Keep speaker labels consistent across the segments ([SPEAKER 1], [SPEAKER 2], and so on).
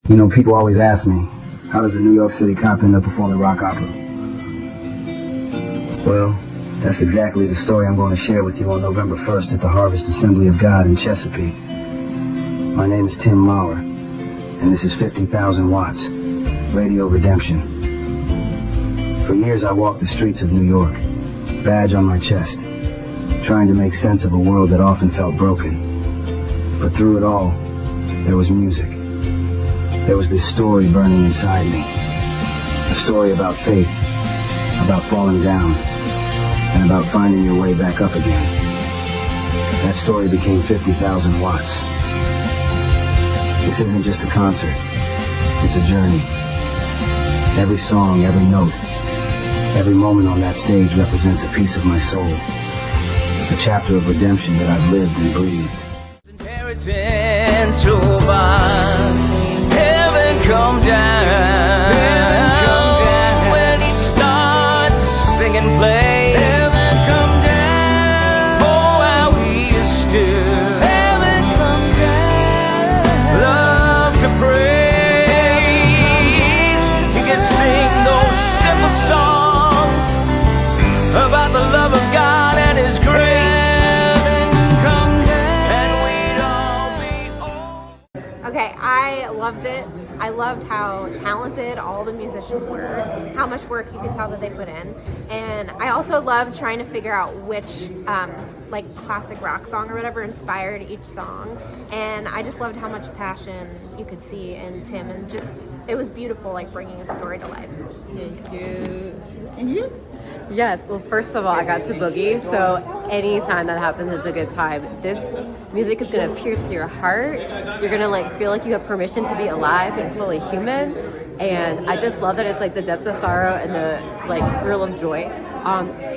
[SPEAKER 1] You know, people always ask me, how does a New York City cop end up performing rock opera? Well, that's exactly the story I'm going to share with you on November 1st at the Harvest Assembly of God in Chesapeake. My name is Tim Maurer, and this is 50,000 watts, Radio Redemption. For years I walked the streets of New York, badge on my chest, trying to make sense of a world that often felt broken. But through it all, there was music. There was this story burning inside me. A story about faith, about falling down, and about finding your way back up again. That story became 50,000 watts. This isn't just a concert. It's a journey. Every song, every note, every moment on that stage represents a piece of my soul. A chapter of redemption that I've lived and breathed.
[SPEAKER 2] Inheritance heaven come down, when each start to sing and play. Heaven come down, oh how we used to. Heaven come down, love to praise. You can sing those simple songs about the love of God and His grace.
[SPEAKER 3] Okay, I loved it. I loved how talented all the musicians were, how much work you could tell that they put in. And I also loved trying to figure out which like classic rock song or whatever inspired each song. And I just loved how much passion you could see in Tim, and just it was beautiful, like bringing a story to life.
[SPEAKER 4] Thank you. And you? Yes, well, first of all, I got to boogie, so anytime that happens is a good time. This music is going to pierce your heart. You're going to like feel like you have permission to be alive and fully human. And I just love that it's like the depths of sorrow and the like thrill of joy.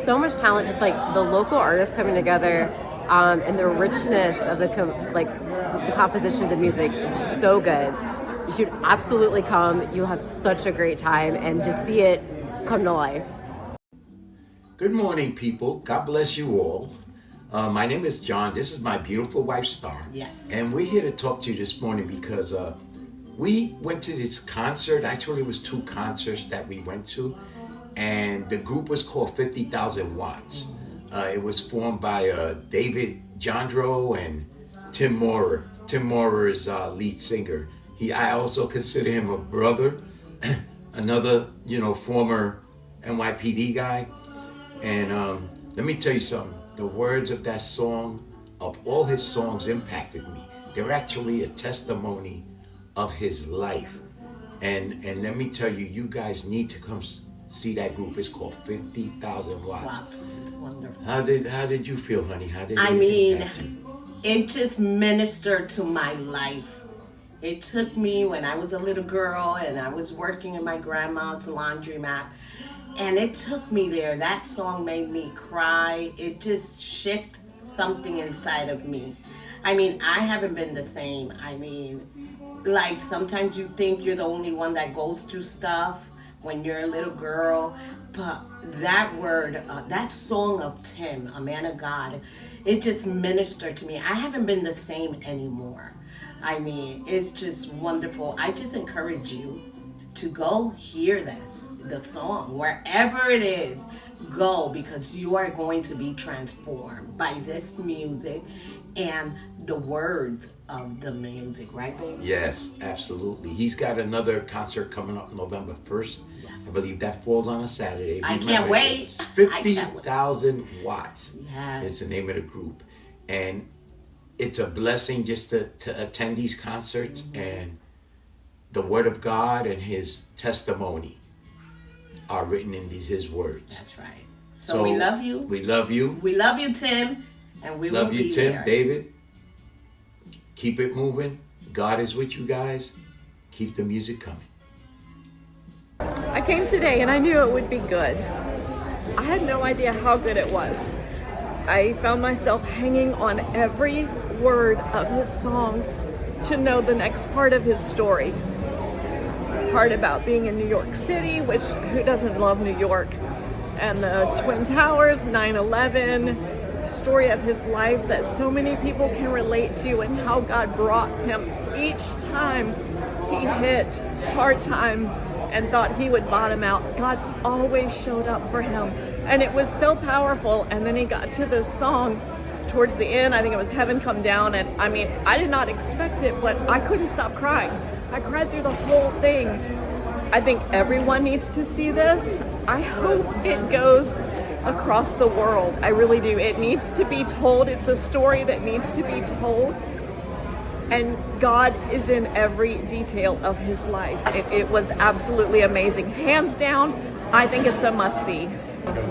[SPEAKER 4] So much talent, just like the local artists coming together, and the richness of the composition of the music is so good. You should absolutely come. You'll have such a great time and just see it come to life.
[SPEAKER 5] Good morning, people. God bless you all. My name is John. This is my beautiful wife, Star.
[SPEAKER 4] Yes.
[SPEAKER 5] And we're here to talk to you this morning because we went to this concert. Actually, it was 2 concerts that we went to. And the group was called 50,000 Watts. It was formed by David Jandro and Tim Maurer. Tim Maurer is lead singer. I also consider him a brother, another, former NYPD guy. And let me tell you something. The words of that song, of all his songs, impacted me. They're actually a testimony of his life. And let me tell you, you guys need to come see that group. It's called 50,000 Watts.
[SPEAKER 6] Wow, it's wonderful.
[SPEAKER 5] How did you feel, honey? How did
[SPEAKER 6] I
[SPEAKER 5] it
[SPEAKER 6] mean,
[SPEAKER 5] impact you?
[SPEAKER 6] it just ministered to my life. It took me when I was a little girl and I was working in my grandma's laundromat. And it took me there. That song made me cry. It just shifted something inside of me. I mean, I haven't been the same. I mean, like sometimes you think you're the only one that goes through stuff when you're a little girl. But that word, that song of Tim, a man of God, it just ministered to me. I haven't been the same anymore. I mean, it's just wonderful. I just encourage you to go hear the song, wherever it is, go, because you are going to be transformed by this music and the words of the music, right, baby?
[SPEAKER 5] Yes, absolutely. He's got another concert coming up November 1st.
[SPEAKER 6] Yes.
[SPEAKER 5] I believe that falls on a Saturday.
[SPEAKER 6] I can't wait.
[SPEAKER 5] It's 50,000 Watts.
[SPEAKER 6] Yes.
[SPEAKER 5] It's the name of the group. And it's a blessing just to attend these concerts, and the Word of God and His testimony are written in his words.
[SPEAKER 6] That's right. So we love you.
[SPEAKER 5] We love you.
[SPEAKER 6] We love you, Tim. And we will
[SPEAKER 5] Love
[SPEAKER 6] be
[SPEAKER 5] you, Tim,
[SPEAKER 6] there.
[SPEAKER 5] David. Keep it moving. God is with you guys. Keep the music coming.
[SPEAKER 7] I came today and I knew it would be good. I had no idea how good it was. I found myself hanging on every word of his songs to know the next part of his story. Part about being in New York City, which who doesn't love New York, and the Twin Towers, 9/11, story of his life that so many people can relate to, and how God brought him each time he hit hard times and thought he would bottom out, God always showed up for him. And it was so powerful. And then he got to this song towards the end, I think it was Heaven Come Down. And I mean, I did not expect it, but I couldn't stop crying. I cried through the whole thing. I think everyone needs to see this. I hope it goes across the world. I really do. It needs to be told. It's a story that needs to be told. And God is in every detail of his life. It was absolutely amazing. Hands down, I think it's a must-see.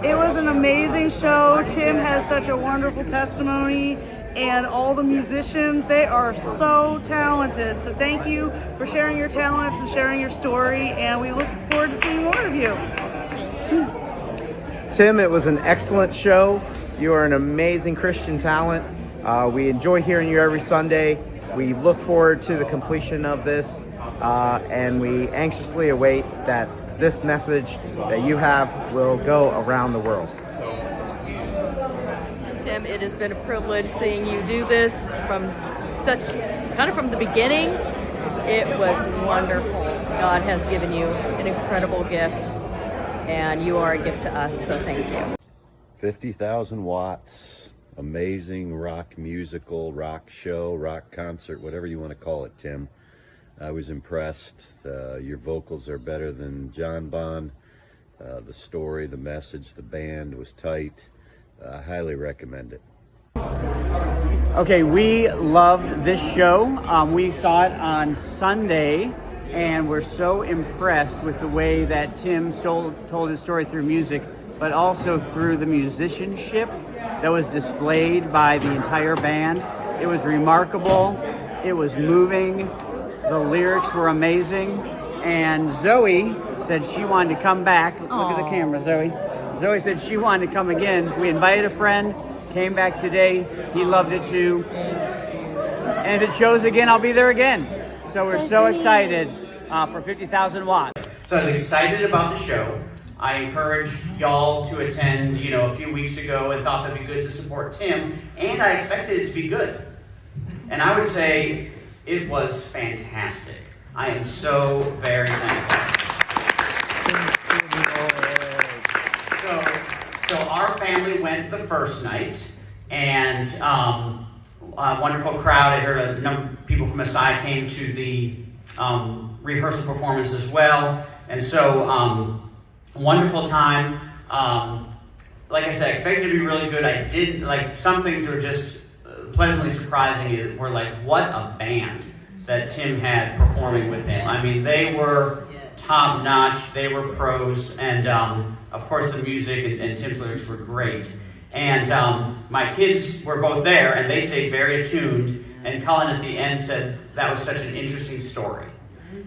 [SPEAKER 8] It was an amazing show. Tim has such a wonderful testimony, and all the musicians, they are so talented. So thank you for sharing your talents and sharing your story, and we look forward to seeing more of you.
[SPEAKER 9] Tim, it was an excellent show. You are an amazing Christian talent. We enjoy hearing you every Sunday. We look forward to the completion of this, and we anxiously await that this message that you have will go around the world.
[SPEAKER 10] Tim, it has been a privilege seeing you do this from the beginning. It was wonderful. God has given you an incredible gift, and you are a gift to us, so thank you.
[SPEAKER 11] 50,000 watts, amazing rock musical, rock show, rock concert, whatever you want to call it, Tim. I was impressed. Your vocals are better than John Bon. The story, the message, the band was tight. I highly recommend it.
[SPEAKER 12] Okay, we loved this show. We saw it on Sunday, and we're so impressed with the way that Tim told his story through music, but also through the musicianship that was displayed by the entire band. It was remarkable. It was moving. The lyrics were amazing. And Zoe said she wanted to come back. Look at the camera, Zoe. Zoe said she wanted to come again. We invited a friend, came back today. He loved it too. And if it shows again, I'll be there again. So we're so excited for 50,000 watts.
[SPEAKER 13] So I was excited about the show. I encouraged y'all to attend, a few weeks ago and thought that'd be good to support Tim. And I expected it to be good. And I would say it was fantastic. I am so very thankful. So our family went the first night, and a wonderful crowd. I heard a number of people from Messiah came to the rehearsal performance as well. And so, wonderful time. Like I said, I expected it to be really good. I didn't, some things were just pleasantly surprising. We're like, what a band that Tim had performing with him. I mean, they were top notch. They were pros. And of course, the music and Tim's lyrics were great. And my kids were both there, and they stayed very attuned. And Colin at the end said that was such an interesting story.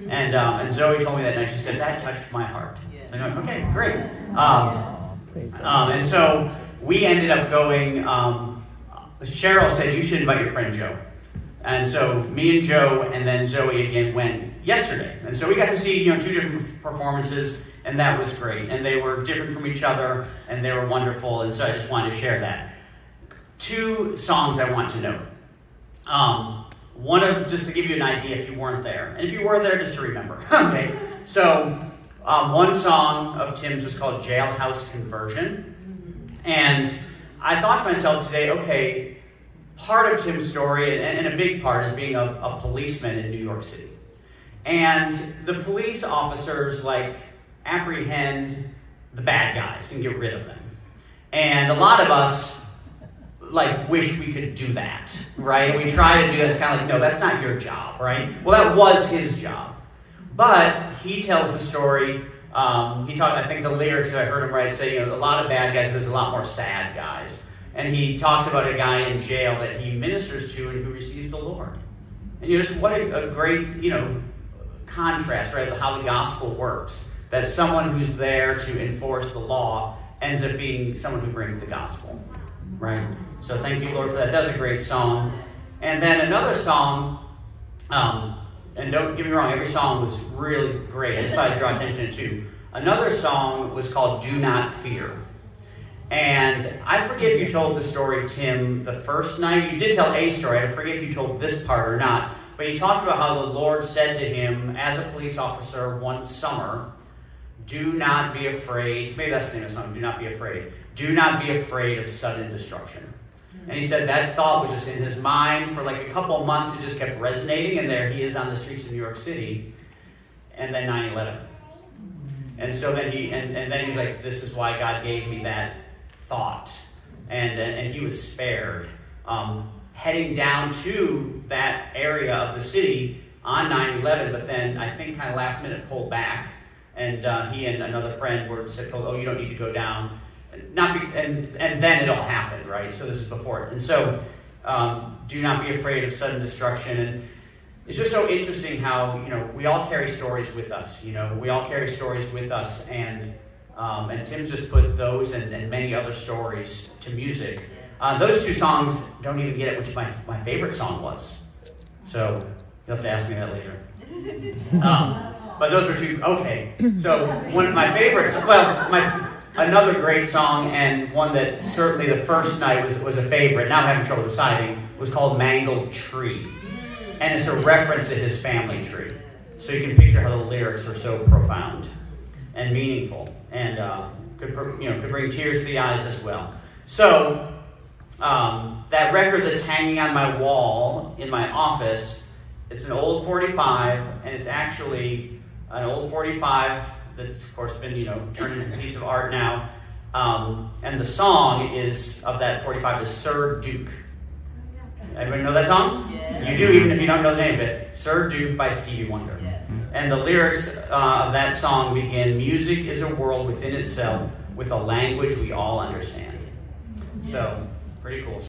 [SPEAKER 13] And Zoe told me that night. She said, that touched my heart. So I went, okay, great. And so we ended up going. Cheryl said, you should invite your friend Joe. And so me and Joe and then Zoe again went yesterday. And so we got to see, 2 different performances, and that was great. And they were different from each other, and they were wonderful. And so I just wanted to share that. 2 songs I want to note. Just to give you an idea if you weren't there. And if you were there, just to remember. Okay. So one song of Tim's was called Jailhouse Conversion. And I thought to myself today, okay, part of Tim's story, and a big part, is being a policeman in New York City. And the police officers, apprehend the bad guys and get rid of them. And a lot of us, wish we could do that, right? We try to do that. It's kind of no, that's not your job, right? Well, that was his job. But he tells the story. I think the lyrics that I heard him write say, a lot of bad guys, there's a lot more sad guys. And he talks about a guy in jail that he ministers to and who receives the Lord. And just what a great, contrast, right? How the gospel works. That someone who's there to enforce the law ends up being someone who brings the gospel, right? So thank you, Lord, for that. That's a great song. And then another song, and don't get me wrong, every song was really great. I just thought I'd draw attention to. Another song was called Do Not Fear. And I forget if you told the story, Tim, the first night. You did tell a story. I forget if you told this part or not. But he talked about how the Lord said to him as a police officer one summer, do not be afraid. Maybe that's the name of the song, do not be afraid. Do not be afraid of sudden destruction. And he said that thought was just in his mind for like a couple of months. It just kept resonating, and there he is on the streets of New York City. And then 9/11. And so then he's like, this is why God gave me that thought. And he was spared. Heading down to that area of the city on 9/11, but then I think kind of last minute pulled back. And he and another friend were told, oh, you don't need to go down. And then it all happened, right? So this is before it. And so do not be afraid of sudden destruction. And it's just so interesting how, we all carry stories with us. We all carry stories with us. And Tim just put those and many other stories to music. Those two songs don't even get it, which my favorite song was. So you'll have to ask me that later. But those were two. Okay. So one of my favorites, another great song, and one that certainly the first night was a favorite, now I'm having trouble deciding, was called Mangled Tree. And it's a reference to his family tree. So you can picture how the lyrics are so profound and meaningful, and could bring tears to the eyes as well. So that record that's hanging on my wall in my office, it's an old 45, and it's actually an old 45 that's of course been turned into a piece of art now. And the song is of that 45 is Sir Duke. Everybody know that song? Yeah. You do, even if you don't know the name of it. Sir Duke by Stevie Wonder. Yeah. And the lyrics of that song begin, music is a world within itself with a language we all understand. So, pretty cool.